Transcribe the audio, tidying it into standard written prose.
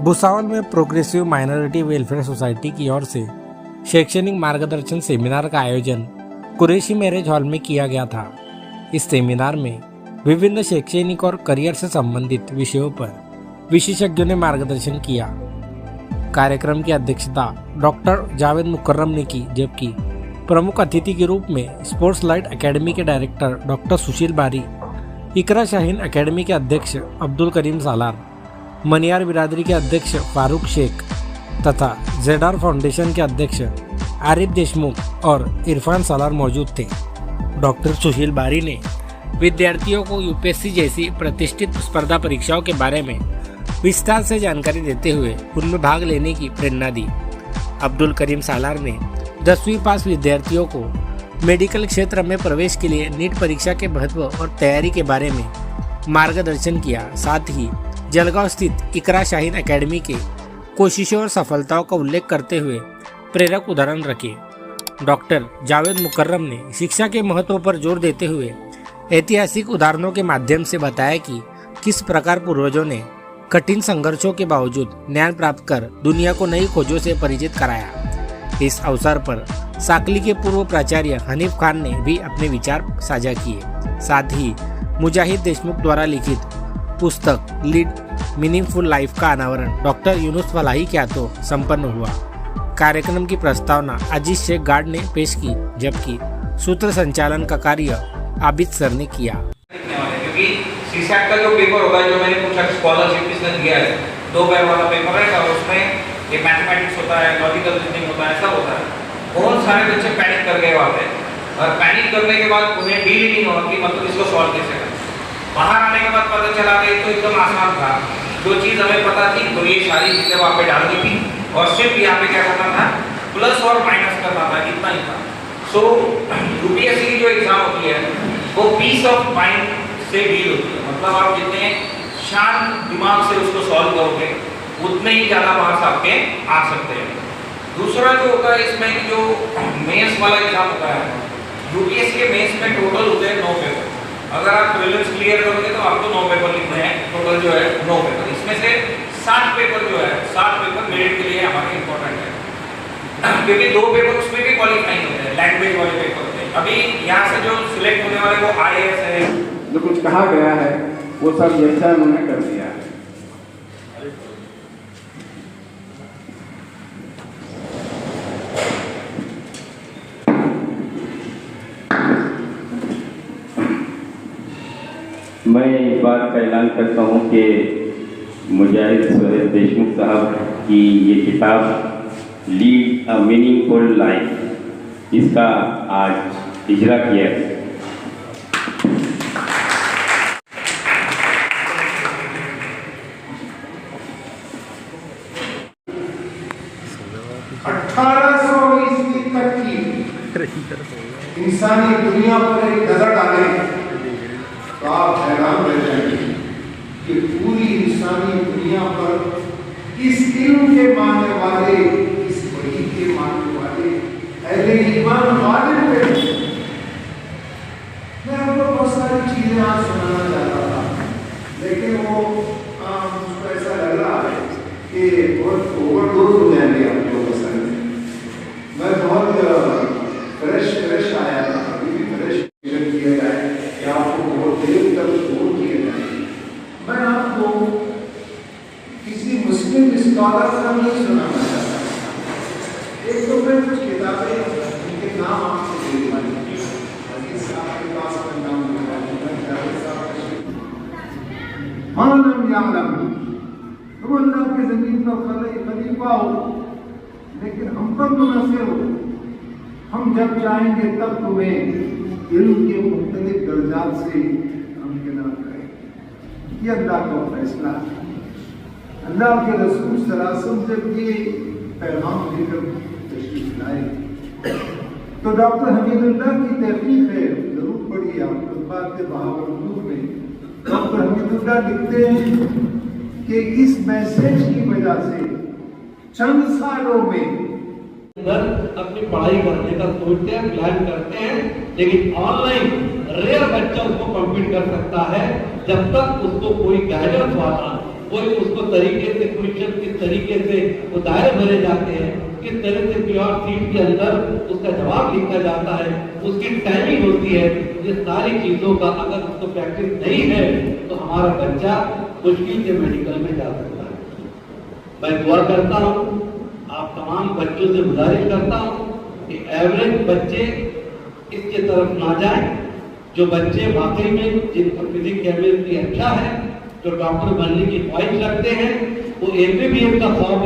भुसावल में progressive minority welfare society की ओर से शैक्षणिक मार्गदर्शन सेमिनार का आयोजन कुरैशी मैरिज हॉल में किया गया था। इस सेमिनार में विभिन्न शैक्षणिक और करियर से संबंधित विषयों पर विशेषज्ञों ने मार्गदर्शन किया। कार्यक्रम की अध्यक्षता डॉक्टर जावेद मुकर्रम ने की, जबकि प्रमुख अतिथि के रूप में स्पोर्ट्स लाइट एकेडमी के डायरेक्टर डॉक्टर सुशील बारी, इकरा शाहीन एकेडमी के अध्यक्ष अब्दुल करीम सालार, मनियार बिरादरी के अध्यक्ष फारूक शेख तथा जेडार फाउंडेशन के अध्यक्ष आरिफ देशमुख और इरफान सालार मौजूद थे। डॉक्टर सुशील बारी ने विद्यार्थियों को यूपीएससी जैसी प्रतिष्ठित स्पर्धा परीक्षाओं के बारे में विस्तार से जानकारी देते हुए उनमें भाग लेने की प्रेरणा दी। अब्दुल करीम सालार ने 10वीं पास विद्यार्थियों को मेडिकल क्षेत्र में प्रवेश के लिए नीट परीक्षा के महत्व और तैयारी के बारे में मार्गदर्शन किया। साथ ही जलगांव स्थित इकरा शाहीन एकेडमी के कोशिशों और सफलताओं का उल्लेख करते हुए प्रेरक उदाहरण रखे। डॉक्टर जावेद मुकर्रम ने शिक्षा के महत्व पर जोर देते हुए ऐतिहासिक उदाहरणों के माध्यम से बताया कि किस प्रकार पूर्वजों ने कठिन संघर्षों के बावजूद ज्ञान प्राप्त कर दुनिया को नई खोजों से परिचित कराया। इस अवसर पर साकली के पूर्व प्राचार्य हनीफ खान ने भी अपने विचार साझा किए। साथ ही मुजाहिद देशमुख द्वारा लिखित पुस्तक लीड मीनिंगफुल लाइफ का अनावरण डॉक्टर यूनुस फलाही के हाथों संपन्न हुआ। कार्यक्रम की प्रस्तावना अजीज शेख गार्ड ने पेश की, जबकि सूत्र संचालन का कार्य आबिद सर ने किया। क्योंकि सीसैट का जो पेपर होगा, जो मैंने पूछा स्कॉलरशिप किसने दिया है, 2 पैर वाला पेपर है और उसमें ये मैथमेटिक्स होता है, लॉजिकल रीजनिंग होता है, सब होता है। बहुत सारे बच्चे पैनिक कर गए वहाँ पे, और पैनिक करने के बाद उन्हें डील नहीं हुआ कि मतलब इसको सॉल्व कैसे करें। बाहर आने के बाद पता चला कि तो एकदम आसान था। जो चीज़ हमें पता थी तो ये सारी चीज़ें वहाँ पे डालनी थी, और सिर्फ यहाँ पे क्या करना था, प्लस और माइनस करना था, इतना ही था। सो यूपीएससी की जो एग्ज़ाम होती है वो पीस ऑफ माइंड से डील होती है। मतलब आप जितने शांत दिमाग से उसको सॉल्व करोगे उतने ही ज़्यादा मार्क्स आपके आ सकते हैं। दूसरा जो होता है इसमें कि जो मेंस वाला एग्ज़ाम होता है, यूपीएससी के मेंस में टोटल होते हैं 9 पेपर। अगर आप प्रीलिम्स क्लियर करोगे तो आपको 9 पेपर लिखने हैं, टोटल जो है 9 पेपर। इसमें से 60 पेपर जो है, 60 पेपर मेरिट के लिए हमारे इंपॉर्टेंट है, क्योंकि 2 पेपर उसमें भी क्वालिफाइंग होते हैं, लैंग्वेज वाले पेपर होते हैं। अभी यहाँ से जो सिलेक्ट होने वाले वो IAS है, जो कुछ कहा गया है वो सब जैसा उन्होंने कर दिया है। मैं इस बात का ऐलान करता हूं कि मुजाहिद देशमुख साहब की ये किताब लीड अ मीनिंगफुल लाइफ, इसका आज इजरा किया है। इंसानी दुनिया पर एक नजर डालें तो आप हैरान रह जाएंगे कि पूरी इंसानी दुनिया पर इस इल्म के मानने वाले, इस वही के मानने वाले अहले ईमान वाले पे मैं आपको बहुत सारी चीजें आज सुनाना चाहता था, लेकिन वो मुझको ऐसा लग रहा है कि बहुत ओवरडोज हो जाएंगे आप लोगों के संग। मैं बहुत फ्रेश आया था, अभी भी फ्रेश किया जाए कि आपको बहुत देर तक स्टोर किए जाए। मैं आपको किसी मुस्लिम स्कॉलर का नहीं सुनाना चाहता। एक तो मैं कुछ किताबें उनके नाम आपको दे दूँगी, आपके पास मैं नाम मालूम यालम, तुम अल्लाह की ज़मीन पर खलीफा हो, लेकिन हम पर मुनफ़िर हो। हम जब चाहेंगे तब तुम्हें इल्म के मुख्तलिफ दर्जात से हम गिना करें। ये अल्लाह का फैसला है। अल्लाह के रसूल सल्लल्लाहु अलैहि वसल्लम जब ये पैगाम लेकर तशरीफ लाए तो डॉक्टर हमीदुल्लाह की तहकीक है, जरूर पढ़िए आप खुतबात के बहावलपुर में। डॉक्टर हमीदुल्लाह लिखते हैं कि इस मैसेज की वजह से चंद सालों में अपनी पढ़ाई करने का सोचते हैं, प्लान करते हैं, लेकिन ऑनलाइन रेयर बच्चा उसको कम्पीट कर सकता है जब तक उसको कोई गाइडेंस वाला कोई उसको तरीके से क्वेश्चन किस तरीके से वो दायरे भरे जाते हैं, किस तरह से प्योर सीट के अंदर उसका जवाब लिखा जाता है, उसकी टाइमिंग होती है, ये सारी चीजों का अगर उसको प्रैक्टिस नहीं है तो हमारा बच्चा मुश्किल से मेडिकल में जा सकता है। मैं दुआ करता हूँ, आप तमाम बच्चों से गुजारिश करता हूँ कि एवरेज बच्चे इसके तरफ ना जाएं। जो बच्चे वाकई में जिनका फिजिक्स केमिस्ट्री अच्छा है, जो डॉक्टर बनने की ख्वाहिश रखते हैं, वो एमबीबीएस का फॉर्म